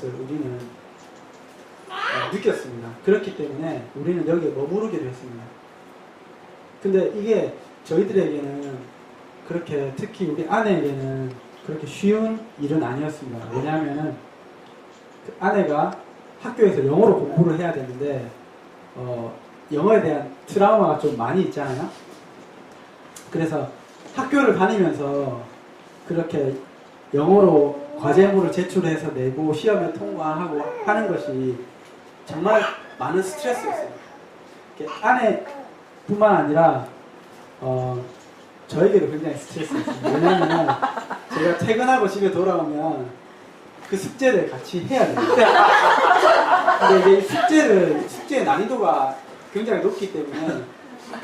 우리는 느꼈습니다. 그렇기 때문에 우리는 여기에 머무르게 됐습니다. 근데 이게 저희들에게는 그렇게, 특히 우리 아내에게는 그렇게 쉬운 일은 아니었습니다. 왜냐하면은 그 아내가 학교에서 영어로 공부를 해야 되는데 영어에 대한 트라우마가 좀 많이 있잖아요. 그래서 학교를 다니면서 그렇게 영어로 과제물을 제출해서 내고 시험에 통과하고 하는 것이 정말 많은 스트레스였어요. 아내뿐만 아니라 저에게도 굉장히 스트레스였어요. 왜냐하면 제가 퇴근하고 집에 돌아오면 그 숙제를 같이 해야 돼요. 근데 이제 숙제의 난이도가 굉장히 높기 때문에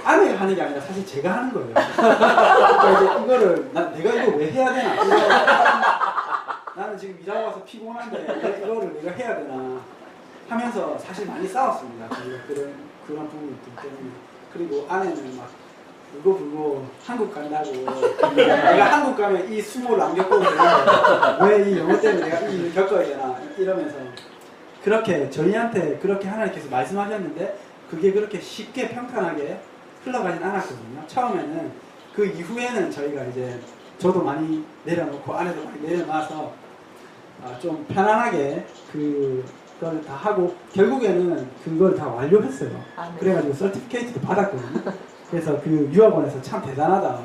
아내가 하는 게 아니라 사실 제가 하는 거예요. 그러니까 이제 이거를 내가 이거 왜 해야 되나? 나는 지금 일하고 와서 피곤한데 이거를 내가 해야 되나 하면서 사실 많이 싸웠습니다. 그런 부분이 있기 때문에. 그리고 아내는 막 울고불고 한국 간다고 내가 한국 가면 이 수모를 안 겪어도 되나, 왜 이 영어 때문에 내가 이 일을 겪어야 되나 이러면서 그렇게 저희한테 그렇게 하나님께서 말씀하셨는데 그게 그렇게 쉽게 평탄하게 흘러가진 않았거든요. 처음에는. 그 이후에는 저희가 이제 저도 많이 내려놓고 아내도 많이 내려놔서 좀 편안하게 그걸 다 하고 결국에는 그걸 다 완료했어요. 네. 그래가지고 서티피케이트도 받았거든요. 그래서 그 유학원에서 참 대단하다.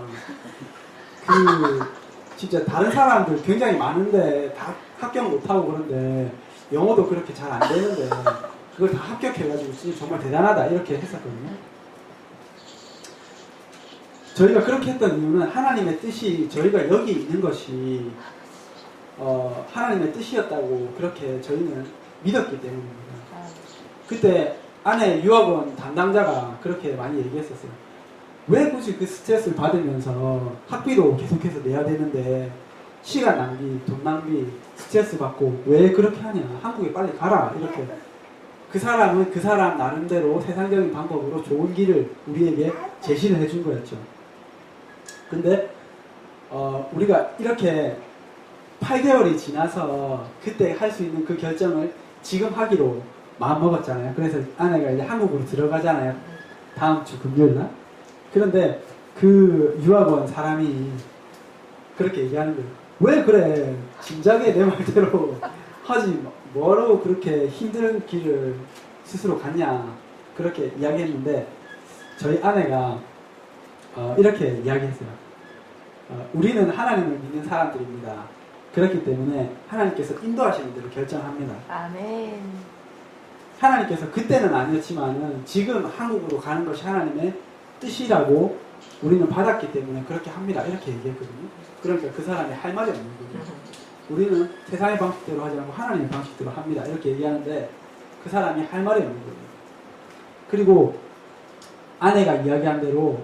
진짜 다른 사람들 굉장히 많은데 다 합격 못하고 그런데 영어도 그렇게 잘 안 되는데 그걸 다 합격해가지고 진짜 정말 대단하다 이렇게 했었거든요. 저희가 그렇게 했던 이유는 하나님의 뜻이 저희가 여기 있는 것이 하나님의 뜻이었다고 그렇게 저희는 믿었기 때문입니다. 그때 아내 유학원 담당자가 그렇게 많이 얘기했었어요. 왜 굳이 그 스트레스를 받으면서 학비도 계속해서 내야 되는데 시간 낭비, 돈 낭비, 스트레스 받고 왜 그렇게 하냐, 한국에 빨리 가라 이렇게. 그 사람은 그 사람 나름대로 세상적인 방법으로 좋은 길을 우리에게 제시를 해준 거였죠. 근데 우리가 이렇게 8개월이 지나서 그때 할 수 있는 그 결정을 지금 하기로 마음먹었잖아요. 그래서 아내가 이제 한국으로 들어가잖아요. 다음 주 금요일날. 그런데 그 유학원 사람이 그렇게 얘기하는 거예요. 왜 그래? 진작에 내 말대로 하지 뭐로 그렇게 힘든 길을 스스로 갔냐, 그렇게 이야기했는데 저희 아내가 이렇게 이야기했어요. 우리는 하나님을 믿는 사람들입니다. 그렇기 때문에 하나님께서 인도하시는 대로 결정합니다. 아멘. 하나님께서 그때는 아니었지만은 지금 한국으로 가는 것이 하나님의 뜻이라고 우리는 받았기 때문에 그렇게 합니다. 이렇게 얘기했거든요. 그러니까 그 사람이 할 말이 없는 거죠. 우리는 세상의 방식대로 하지 않고 하나님의 방식대로 합니다. 이렇게 얘기하는데 그 사람이 할 말이 없는 거예요. 그리고 아내가 이야기한 대로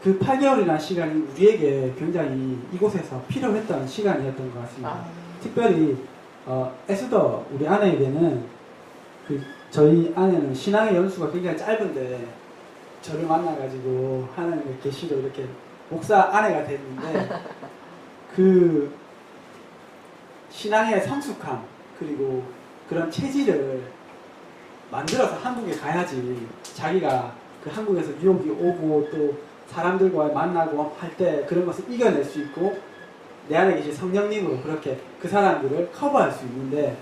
그 8개월이라는 시간이 우리에게 굉장히 이곳에서 필요했던 시간이었던 것 같습니다. 특별히 에스더 우리 아내에게는 저희 아내는 신앙의 연수가 굉장히 짧은데 저를 만나가지고 하나님의 계시로 이렇게 목사 아내가 됐는데 그 신앙의 성숙함 그리고 그런 체질을 만들어서 한국에 가야지 자기가 그 한국에서 유혹이 오고 또 사람들과 만나고 할 때 그런 것을 이겨낼 수 있고 내 안에 계신 성령님으로 그렇게 그 사람들을 커버할 수 있는데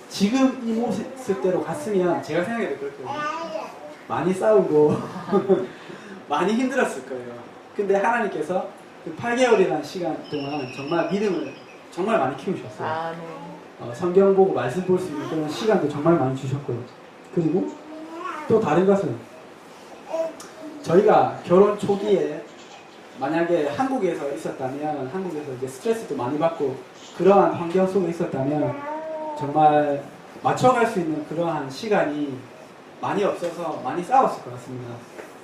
지금 이 모습대로 갔으면 제가 생각해도 그렇거든요. 많이 싸우고 많이 힘들었을 거예요. 근데 하나님께서 그 8개월이라는 시간 동안 정말 믿음을 정말 많이 키우셨어요. 성경 보고 말씀 볼 수 있는 그런 시간도 정말 많이 주셨고요. 그리고 또 다른 것은 저희가 결혼 초기에 만약에 한국에서 있었다면 한국에서 이제 스트레스도 많이 받고 그러한 환경 속에 있었다면 정말 맞춰갈 수 있는 그러한 시간이 많이 없어서 많이 싸웠을 것 같습니다.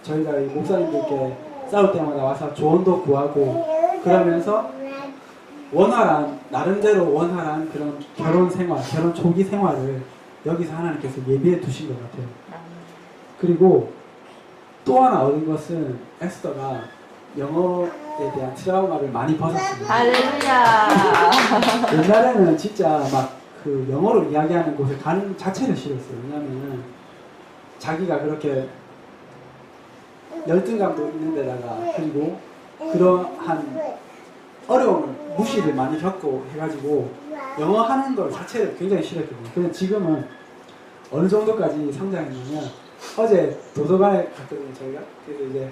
저희가 이 목사님들께 싸울 때마다 와서 조언도 구하고 그러면서 원활한 나름대로 원활한 그런 결혼 생활, 결혼 초기 생활을 여기서 하나님께서 예비해 두신 것 같아요. 그리고 또 하나 얻은 것은 에스더가 영어에 대한 트라우마를 많이 벗었습니다. 할렐루야. 옛날에는 진짜 막 그 영어로 이야기하는 곳에 가는 자체를 싫었어요. 왜냐하면 자기가 그렇게 열등감도 있는 데다가 그리고 그러한 어려움을 무시를 많이 겪고 해가지고 영어 하는 걸 자체를 굉장히 싫었거든요. 근데 지금은 어느 정도까지 성장했냐면 어제 도서관에 갔거든요, 저희가. 그래서 이제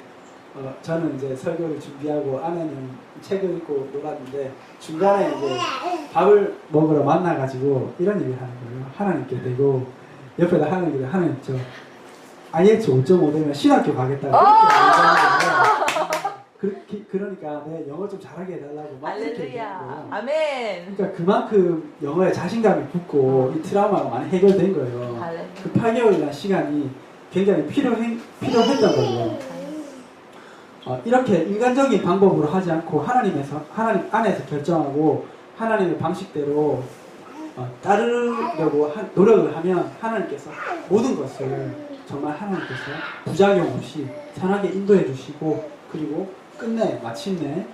저는 이제 설교를 준비하고 아내는 책을 읽고 놀았는데 중간에 이제 밥을 먹으러 만나가지고 이런 얘기를 하는 거예요. 하나님께 대고 옆에다 하나님 저 IH 5.5 되면 신학교 가겠다고 그러니까 내 영어 좀 잘하게 해달라고 막 이렇게 얘기하는 거예요. 아멘. 그러니까 그만큼 영어에 자신감이 붙고 이 트라우마가 많이 해결된 거예요. 할렐루야. 그 8개월이라는 시간이 굉장히 필요했던 거예요. 이렇게 인간적인 방법으로 하지 않고 하나님 안에서 결정하고 하나님의 방식대로 따르려고 노력을 하면 하나님께서 모든 것을 정말 하나님께서 부작용 없이 선하게 인도해 주시고 그리고 마침내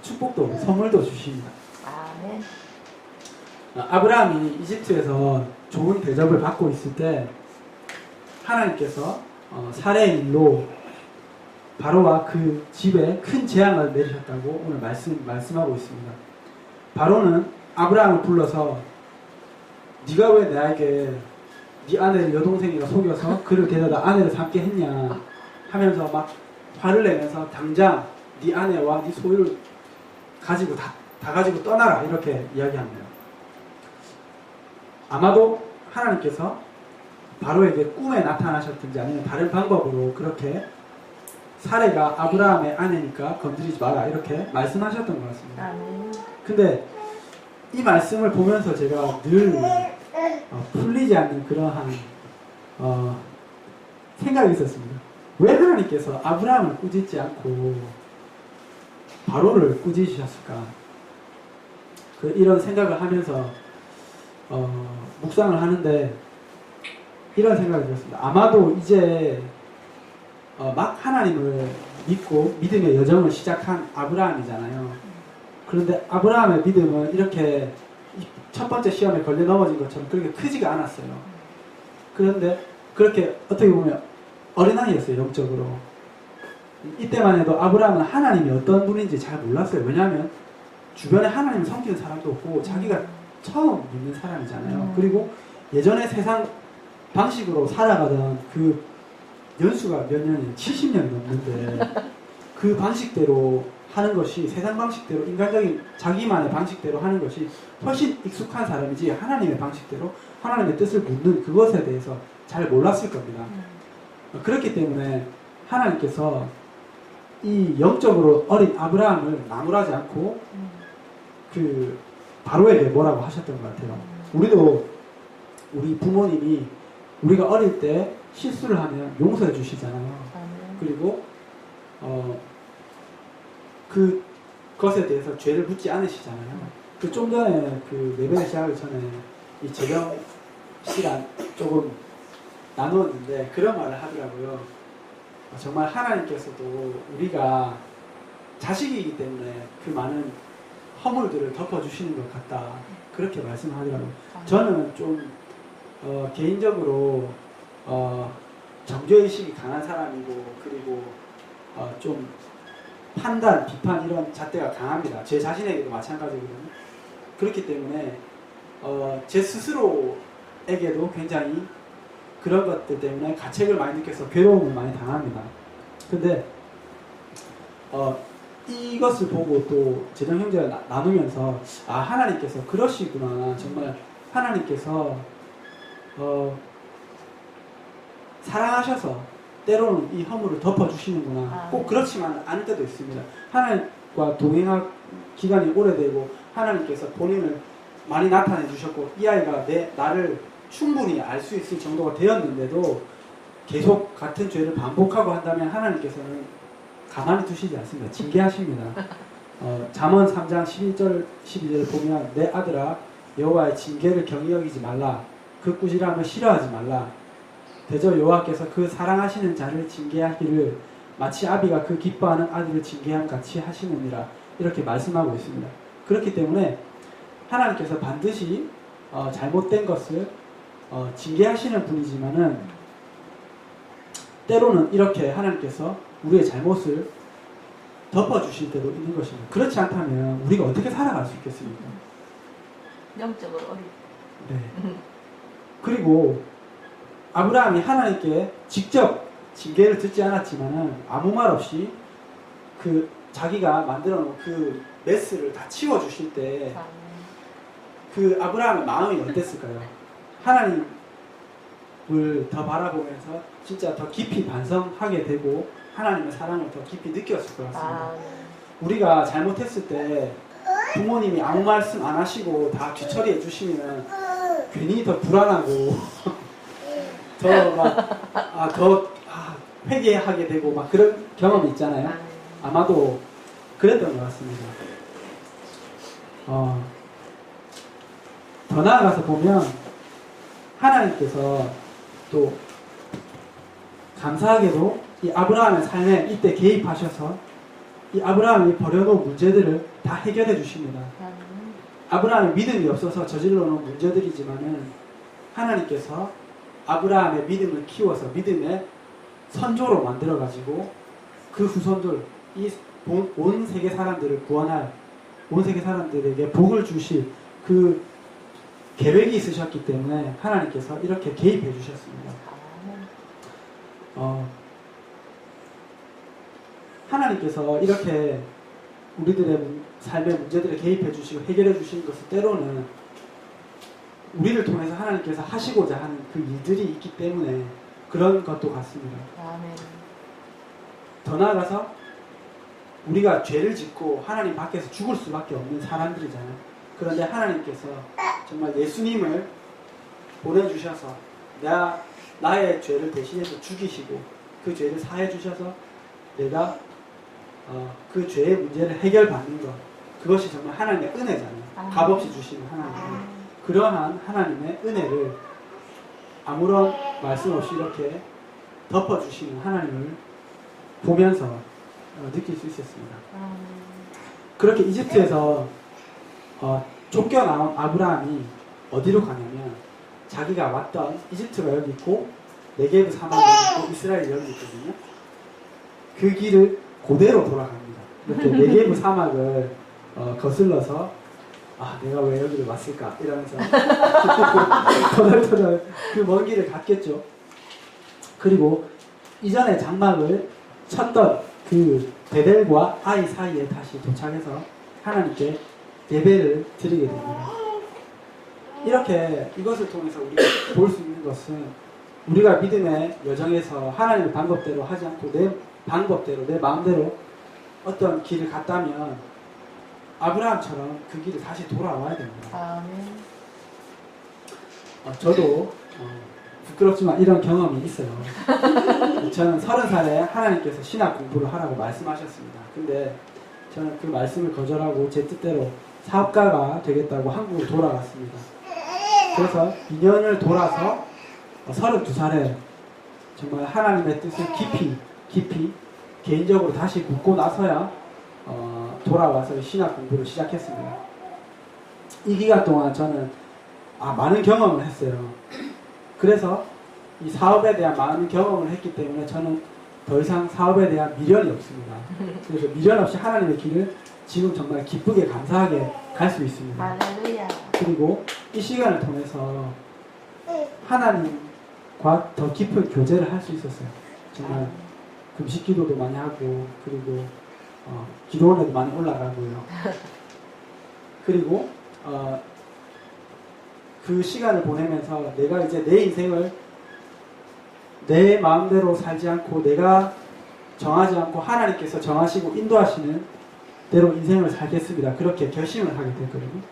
축복도 선물도 주십니다. 아멘. 아브라함이 이집트에서 좋은 대접을 받고 있을 때 하나님께서 사례의 일로 바로와 그 집에 큰 재앙을 내리셨다고 오늘 말씀하고 있습니다. 바로는 아브라함을 불러서 네가 왜 나에게 네 아내를 여동생이라 속여서 그를 데려다 아내를 삼게 했냐 하면서 막 화를 내면서 당장 네 아내와 네 소유를 가지고 다 가지고 떠나라 이렇게 이야기합니다. 아마도 하나님께서 바로에게 꿈에 나타나셨든지 아니면 다른 방법으로 그렇게 사례가 아브라함의 아내니까 건드리지 마라 이렇게 말씀하셨던 것 같습니다. 근데 이 말씀을 보면서 제가 늘 풀리지 않는 그러한 생각이 있었습니다. 왜 하나님께서 아브라함을 꾸짖지 않고 바로를 꾸짖으셨을까? 이런 생각을 하면서 묵상을 하는데 이런 생각이 들었습니다. 아마도 이제 막 하나님을 믿고 믿음의 여정을 시작한 아브라함이잖아요. 그런데 아브라함의 믿음은 이렇게 첫 번째 시험에 걸려 넘어진 것처럼 그렇게 크지가 않았어요. 그런데 그렇게 어떻게 보면 어린아이였어요, 영적으로. 이때만 해도 아브라함은 하나님이 어떤 분인지 잘 몰랐어요. 왜냐하면 주변에 하나님을 섬기는 사람도 없고 자기가 처음 믿는 사람이잖아요. 그리고 예전에 세상 방식으로 살아가던 그 연수가 몇 년이 70년이 넘는데 그 방식대로 하는 것이 세상 방식대로 인간적인 자기만의 방식대로 하는 것이 훨씬 익숙한 사람이지 하나님의 방식대로 하나님의 뜻을 묻는 그것에 대해서 잘 몰랐을 겁니다. 그렇기 때문에 하나님께서 이 영적으로 어린 아브라함을 나무라지 않고 그 바로에게 뭐라고 하셨던 것 같아요. 우리도 우리 부모님이 우리가 어릴 때 실수를 하면 용서해 주시잖아요. 그리고 그것에 대해서 죄를 묻지 않으시잖아요. 좀 전에 그 예배 시작하기 전에 이 재경 씨랑 조금 나누었는데 그런 말을 하더라고요. 정말 하나님께서도 우리가 자식이기 때문에 그 많은 허물들을 덮어주시는 것 같다. 그렇게 말씀하더라고요. 저는 좀 개인적으로 정죄의식이 강한 사람이고 그리고 좀 판단, 비판 이런 잣대가 강합니다. 제 자신에게도 마찬가지거든요. 그렇기 때문에 제 스스로에게도 굉장히 그런 것들 때문에 가책을 많이 느껴서 괴로움을 많이 당합니다. 근데 이것을 보고 또 재정 형제가 나누면서 하나님께서 그러시구나. 정말 하나님께서 사랑하셔서 때로는 이 허물을 덮어주시는구나. 꼭 그렇지만 않을 때도 있습니다. 하나님과 동행할 기간이 오래되고 하나님께서 본인을 많이 나타내 주셨고 이 아이가 나를 충분히 알 수 있을 정도가 되었는데도 계속 같은 죄를 반복하고 한다면 하나님께서는 가만히 두시지 않습니다. 징계하십니다. 잠언 3장 11절 12절을 보면 내 아들아 여호와의 징계를 경히 여기지 말라. 그 꾸지람을 싫어하지 말라. 대저 여호와께서 그 사랑하시는 자를 징계하기를 마치 아비가 그 기뻐하는 아들을 징계함 같이 하시느니라. 이렇게 말씀하고 있습니다. 그렇기 때문에 하나님께서 반드시 잘못된 것을 징계하시는 분이지만은 때로는 이렇게 하나님께서 우리의 잘못을 덮어주실 때도 있는 것입니다. 그렇지 않다면 우리가 어떻게 살아갈 수 있겠습니까? 영적으로 어리. 네. 그리고 아브라함이 하나님께 직접 징계를 듣지 않았지만은 아무 말 없이 그 자기가 만들어 놓은 그 메스를 다 치워주실 때 그 아브라함의 마음이 어땠을까요? 하나님을 더 바라보면서 진짜 더 깊이 반성하게 되고 하나님의 사랑을 더 깊이 느꼈을 것 같습니다. 우리가 잘못했을 때 부모님이 아무 말씀 안 하시고 다 뒤처리해 주시면 괜히 더 불안하고 더 회개하게 되고 막 그런 경험이 있잖아요. 아마도 그랬던 것 같습니다. 더 나아가서 보면 하나님께서 또 감사하게도 이 아브라함의 삶에 이때 개입하셔서 이 아브라함이 버려놓은 문제들을 다 해결해 주십니다. 아브라함의 믿음이 없어서 저질러 놓은 문제들이지만은 하나님께서 아브라함의 믿음을 키워서 믿음의 선조로 만들어 가지고 그 후손들 이 온 세계 사람들을 구원할 온 세계 사람들에게 복을 주실 그 계획이 있으셨기 때문에 하나님께서 이렇게 개입해 주셨습니다. 하나님께서 이렇게 우리들의 삶의 문제들을 개입해 주시고 해결해 주시는 것은 때로는 우리를 통해서 하나님께서 하시고자 하는 그 일들이 있기 때문에 그런 것도 같습니다. 아멘. 더 나아가서 우리가 죄를 짓고 하나님 밖에서 죽을 수밖에 없는 사람들이잖아요. 그런데 하나님께서 정말 예수님을 보내주셔서 나의 죄를 대신해서 죽이시고 그 죄를 사해 주셔서 내가 그 죄의 문제를 해결받는 것, 그것이 정말 하나님의 은혜잖아요. 값없이 주시는 하나님. 그러한 하나님의 은혜를 아무런 말씀 없이 이렇게 덮어주시는 하나님을 보면서 느낄 수 있었습니다. 그렇게 이집트에서 쫓겨나온 아브라함이 어디로 가냐면 자기가 왔던 이집트가 여기 있고 네게브 사막이 여기 있고 이스라엘이 여기 있거든요. 그 길을 그대로 돌아갑니다. 이렇게 네게브 사막을 거슬러서 내가 왜 여기를 왔을까 이러면서 터덜터덜 그 먼 길을 갔겠죠. 그리고 이전에 장막을 쳤던 그 베델과 아이 사이에 다시 도착해서 하나님께 예배를 드리게 됩니다. 이렇게 이것을 통해서 우리가 볼 수 있는 것은 우리가 믿음의 여정에서 하나님의 방법대로 하지 않고 내 방법대로 내 마음대로 어떤 길을 갔다면 아브라함처럼 그 길을 다시 돌아와야 됩니다. 아멘. 저도 부끄럽지만 이런 경험이 있어요. 저는 30살에 하나님께서 신학 공부를 하라고 말씀하셨습니다. 근데 저는 그 말씀을 거절하고 제 뜻대로 사업가가 되겠다고 한국으로 돌아갔습니다. 그래서 2년을 돌아서 32살에 정말 하나님의 뜻을 깊이 개인적으로 다시 묻고 나서야 돌아와서 신학 공부를 시작했습니다. 이 기간 동안 저는 많은 경험을 했어요. 그래서 이 사업에 대한 많은 경험을 했기 때문에 저는 더 이상 사업에 대한 미련이 없습니다. 그래서 미련 없이 하나님의 길을 지금 정말 기쁘게 감사하게 갈 수 있습니다. 할렐루야. 그리고 이 시간을 통해서 하나님과 더 깊은 교제를 할 수 있었어요. 정말 금식 기도도 많이 하고 그리고 기도원에도 많이 올라가고요. 그리고 그 시간을 보내면서 내가 이제 내 인생을 내 마음대로 살지 않고 내가 정하지 않고 하나님께서 정하시고 인도하시는 대로 인생을 살겠습니다. 그렇게 결심을 하게 됐거든요.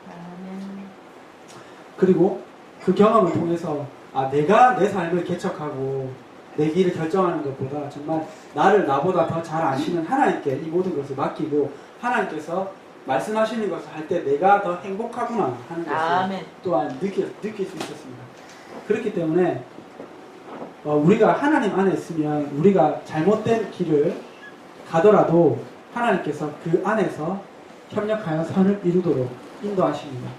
그리고 그 경험을 통해서 내가 내 삶을 개척하고 내 길을 결정하는 것보다 정말 나를 나보다 더 잘 아시는 하나님께 이 모든 것을 맡기고 하나님께서 말씀하시는 것을 할 때 내가 더 행복하구나 하는 것을 또한 느낄 수 있었습니다. 그렇기 때문에 우리가 하나님 안에 있으면 우리가 잘못된 길을 가더라도 하나님께서 그 안에서 협력하여 선을 이루도록 인도하십니다.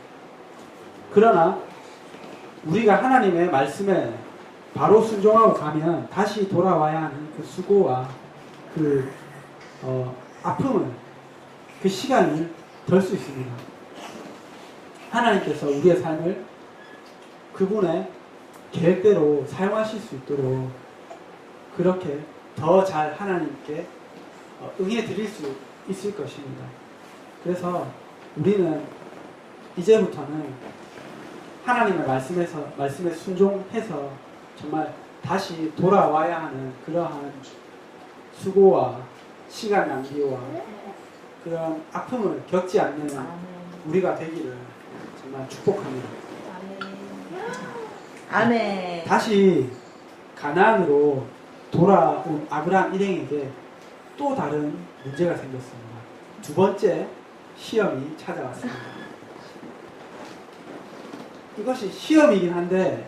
그러나 우리가 하나님의 말씀에 바로 순종하고 가면 다시 돌아와야 하는 그 수고와 그 아픔을, 그 시간을 덜 수 있습니다. 하나님께서 우리의 삶을 그분의 계획대로 사용하실 수 있도록 그렇게 더 잘 하나님께 응해 드릴 수 있을 것입니다. 그래서 우리는 이제부터는 하나님의 말씀에 순종해서 정말 다시 돌아와야 하는 그러한 수고와 시간 낭비와 그런 아픔을 겪지 않는 우리가 되기를 정말 축복합니다. 아멘. 다시 가나안으로 돌아온 아브라함 일행에게 또 다른 문제가 생겼습니다. 두 번째 시험이 찾아왔습니다. 이것이 시험이긴 한데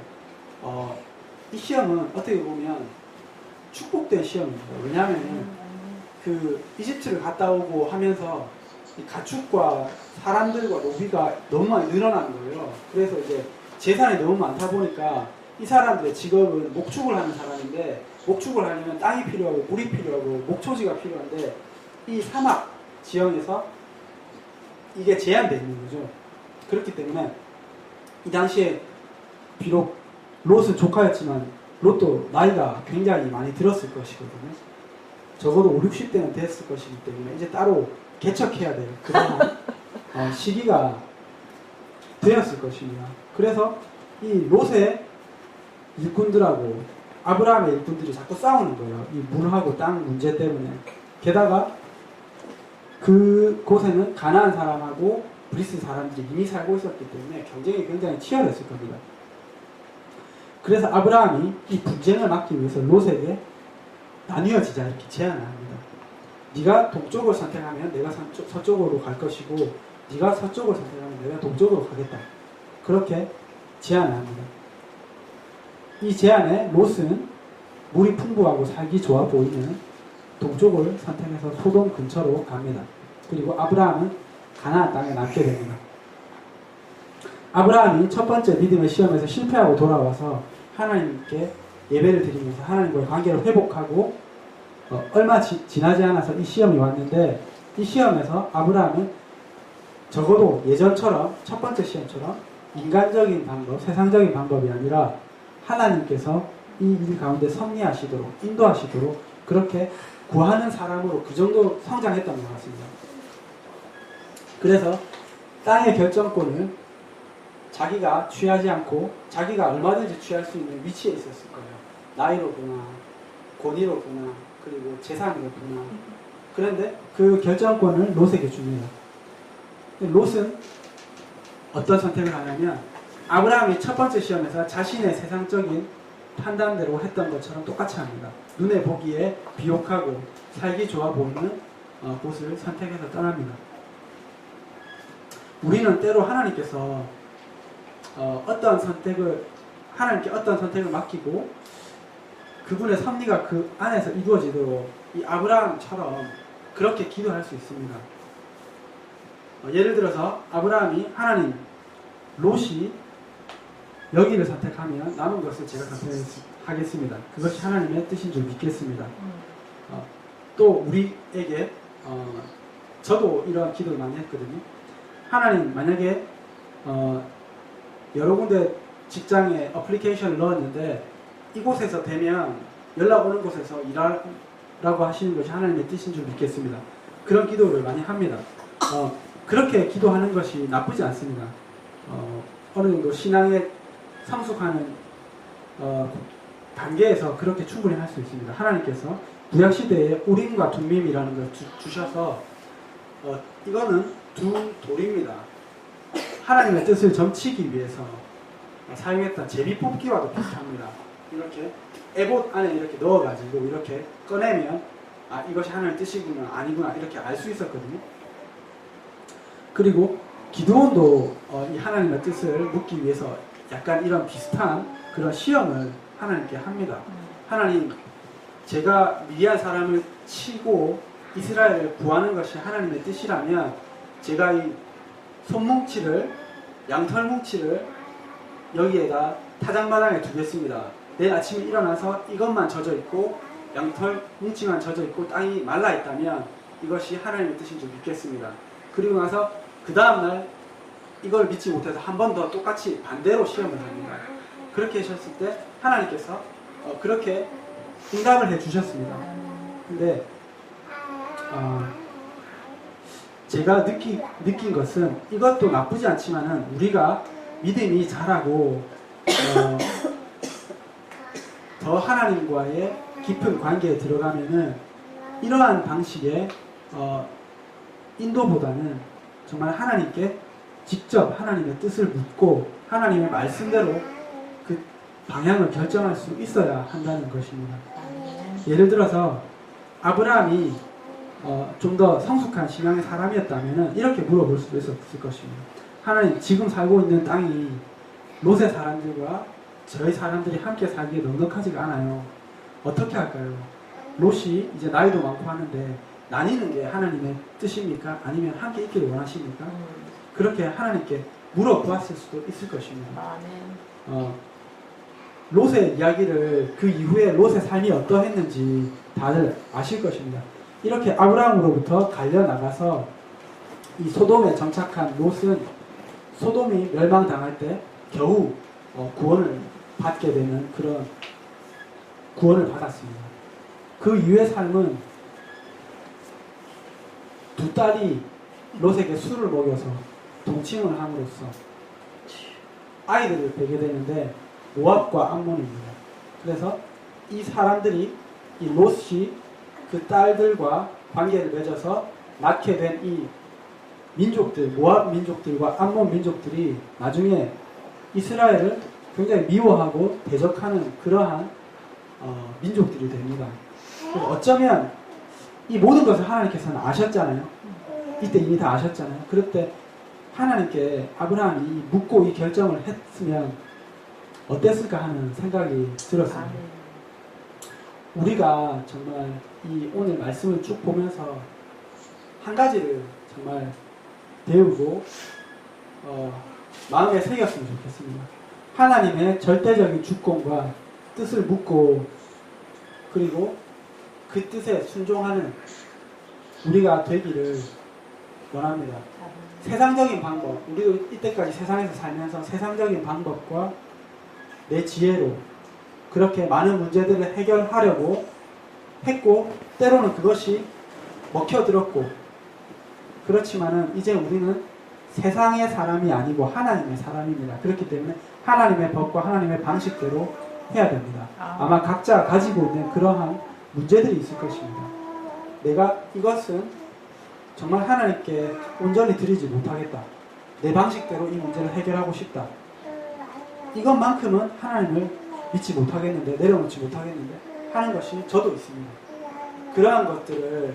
이 시험은 어떻게 보면 축복된 시험입니다. 왜냐하면 그 이집트를 갔다 오고 하면서 이 가축과 사람들과 노비가 너무 많이 늘어나는 거예요. 그래서 이제 재산이 너무 많다 보니까 이 사람들의 직업은 목축을 하는 사람인데, 목축을 하려면 땅이 필요하고 물이 필요하고 목초지가 필요한데 이 사막 지형에서 이게 제한되어 있는 거죠. 그렇기 때문에 이 당시에 비록 롯은 조카였지만 롯도 나이가 굉장히 많이 들었을 것이거든요. 적어도 5, 60대는 됐을 것이기 때문에 이제 따로 개척해야 될 그런 시기가 되었을 것입니다. 그래서 이 롯의 일꾼들하고 아브라함의 일꾼들이 자꾸 싸우는 거예요. 이 물하고 땅 문제 때문에. 게다가 그곳에는 가나안 사람하고 브리스 사람들이 이미 살고 있었기 때문에 경쟁이 굉장히 치열했을 겁니다. 그래서 아브라함이 이 분쟁을 막기 위해서 롯에게 나뉘어지자 이렇게 제안을 합니다. 네가 동쪽을 선택하면 내가 서쪽으로 갈 것이고, 네가 서쪽을 선택하면 내가 동쪽으로 가겠다. 그렇게 제안을 합니다. 이 제안에 롯은 물이 풍부하고 살기 좋아 보이는 동쪽을 선택해서 소돔 근처로 갑니다. 그리고 아브라함은 가나안 땅에 남게 됩니다. 아브라함이 첫 번째 믿음의 시험에서 실패하고 돌아와서 하나님께 예배를 드리면서 하나님과의 관계를 회복하고 얼마 지나지 않아서 이 시험이 왔는데, 이 시험에서 아브라함은 적어도 예전처럼 첫 번째 시험처럼 인간적인 방법, 세상적인 방법이 아니라 하나님께서 이 일 가운데 섭리하시도록 인도하시도록 그렇게 구하는 사람으로 그 정도 성장했던 것 같습니다. 그래서 땅의 결정권을 자기가 취하지 않고 자기가 얼마든지 취할 수 있는 위치에 있었을 거예요. 나이로 보나 권위로 보나 그리고 재산으로 보나. 그런데 그 결정권을 롯에게 줍니다. 롯은 어떤 선택을 하냐면 아브라함이 첫 번째 시험에서 자신의 세상적인 판단대로 했던 것처럼 똑같이 합니다. 눈에 보기에 비옥하고 살기 좋아 보이는 곳을 선택해서 떠납니다. 우리는 때로 하나님께서 하나님께 어떤 선택을 맡기고 그분의 섭리가 그 안에서 이루어지도록 이 아브라함처럼 그렇게 기도할 수 있습니다. 예를 들어서 아브라함이 하나님, 롯이 여기를 선택하면 남은 것을 제가 선택하겠습니다. 그것이 하나님의 뜻인 줄 믿겠습니다. 또 우리에게 저도 이러한 기도를 많이 했거든요. 하나님, 만약에 여러 군데 직장에 어플리케이션을 넣었는데 이곳에서 되면 연락 오는 곳에서 일하라고 하시는 것이 하나님의 뜻인 줄 믿겠습니다. 그런 기도를 많이 합니다. 그렇게 기도하는 것이 나쁘지 않습니다. 어느 정도 신앙에 성숙하는 단계에서 그렇게 충분히 할 수 있습니다. 하나님께서 구약시대에 우림과 둠밈이라는 걸 주셔서 이거는 두 돌입니다. 하나님의 뜻을 점치기 위해서 사용했던 제비 뽑기와도 비슷합니다. 이렇게 에봇 안에 이렇게 넣어가지고 이렇게 꺼내면 이것이 하나님의 뜻이구나 아니구나 이렇게 알 수 있었거든요. 그리고 기드온도 이 하나님의 뜻을 묻기 위해서 약간 이런 비슷한 그런 시험을 하나님께 합니다. 하나님, 제가 미디안 사람을 치고 이스라엘을 구하는 것이 하나님의 뜻이라면 제가 이 손뭉치를, 양털뭉치를 여기에다 타작마당에 두겠습니다. 내일 아침에 일어나서 이것만 젖어 있고 양털 뭉치만 젖어 있고 땅이 말라 있다면 이것이 하나님의 뜻인 줄 믿겠습니다. 그리고 나서 그 다음날 이걸 믿지 못해서 한 번 더 똑같이 반대로 시험을 합니다. 그렇게 하셨을 때 하나님께서 그렇게 응답을 해주셨습니다. 근데 제가 느낀 것은 이것도 나쁘지 않지만은 우리가 믿음이 자라고 더 하나님과의 깊은 관계에 들어가면은 이러한 방식의 인도보다는 정말 하나님께 직접 하나님의 뜻을 묻고 하나님의 말씀대로 그 방향을 결정할 수 있어야 한다는 것입니다. 예를 들어서 아브라함이 좀 더 성숙한 신앙의 사람이었다면 이렇게 물어볼 수도 있었을 것입니다. 하나님, 지금 살고 있는 땅이 롯의 사람들과 저희 사람들이 함께 살기에 넉넉하지가 않아요. 어떻게 할까요? 롯이 이제 나이도 많고 하는데 나뉘는 게 하나님의 뜻입니까? 아니면 함께 있기를 원하십니까? 그렇게 하나님께 물어보았을 수도 있을 것입니다. 롯의 이야기를 그 이후에 롯의 삶이 어떠했는지 다들 아실 것입니다. 이렇게 아브라함으로부터 갈려나가서 이 소돔에 정착한 롯은 소돔이 멸망당할 때 겨우 구원을 받게 되는 그런 구원을 받았습니다. 그 이후의 삶은 두 딸이 롯에게 술을 먹여서 동침을 함으로써 아이들을 베게 되는데 모압과 암몬입니다. 그래서 이 사람들이 이 롯이 그 딸들과 관계를 맺어서 낳게 된 이 민족들, 모압 민족들과 암몬 민족들이 나중에 이스라엘을 굉장히 미워하고 대적하는 그러한 민족들이 됩니다. 어쩌면 이 모든 것을 하나님께서는 아셨잖아요. 이때 이미 다 아셨잖아요. 그럴 때 하나님께 아브라함이 묻고 이 결정을 했으면 어땠을까 하는 생각이 들었습니다. 우리가 정말 이 오늘 말씀을 쭉 보면서 한 가지를 정말 배우고 마음에 새겼으면 좋겠습니다. 하나님의 절대적인 주권과 뜻을 묻고 그리고 그 뜻에 순종하는 우리가 되기를 원합니다. 세상적인 방법, 우리도 이때까지 세상에서 살면서 세상적인 방법과 내 지혜로 그렇게 많은 문제들을 해결하려고 했고 때로는 그것이 먹혀들었고 그렇지만은 이제 우리는 세상의 사람이 아니고 하나님의 사람입니다. 그렇기 때문에 하나님의 법과 하나님의 방식대로 해야 됩니다. 아마 각자 가지고 있는 그러한 문제들이 있을 것입니다. 내가 이것은 정말 하나님께 온전히 드리지 못하겠다. 내 방식대로 이 문제를 해결하고 싶다. 이것만큼은 하나님을 믿지 못하겠는데, 내려놓지 못하겠는데 하는 것이 저도 있습니다. 그러한 것들을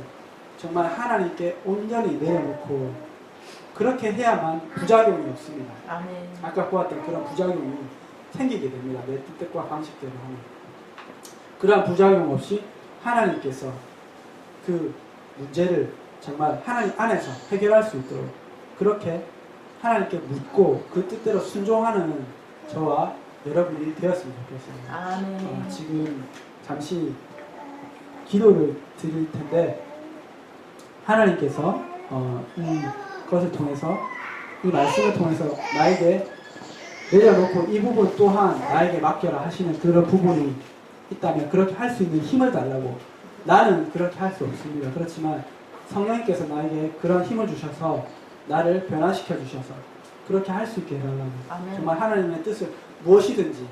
정말 하나님께 온전히 내려놓고 그렇게 해야만 부작용이 없습니다. 아멘. 아까 보았던 그런 부작용이 생기게 됩니다. 내 뜻과 방식대로 하면. 그러한 부작용 없이 하나님께서 그 문제를 정말 하나님 안에서 해결할 수 있도록 그렇게 하나님께 묻고 그 뜻대로 순종하는 저와 여러분이 되었으면 좋겠습니다. 아멘. 지금 잠시 기도를 드릴 텐데 하나님께서 이것을 통해서 이 말씀을 통해서 나에게 내려놓고 이 부분 또한 나에게 맡겨라 하시는 그런 부분이 있다면 그렇게 할 수 있는 힘을 달라고. 나는 그렇게 할 수 없습니다. 그렇지만 성령님께서 나에게 그런 힘을 주셔서 나를 변화시켜 주셔서 그렇게 할 수 있게 해달라고. 정말 하나님의 뜻을 무엇이든지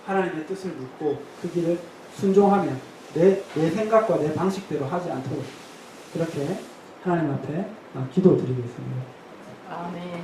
하나님의 뜻을 묻고 그 길을 순종하면 내 생각과 내 방식대로 하지 않도록 그렇게 하나님 앞에 기도드리겠습니다. 아멘.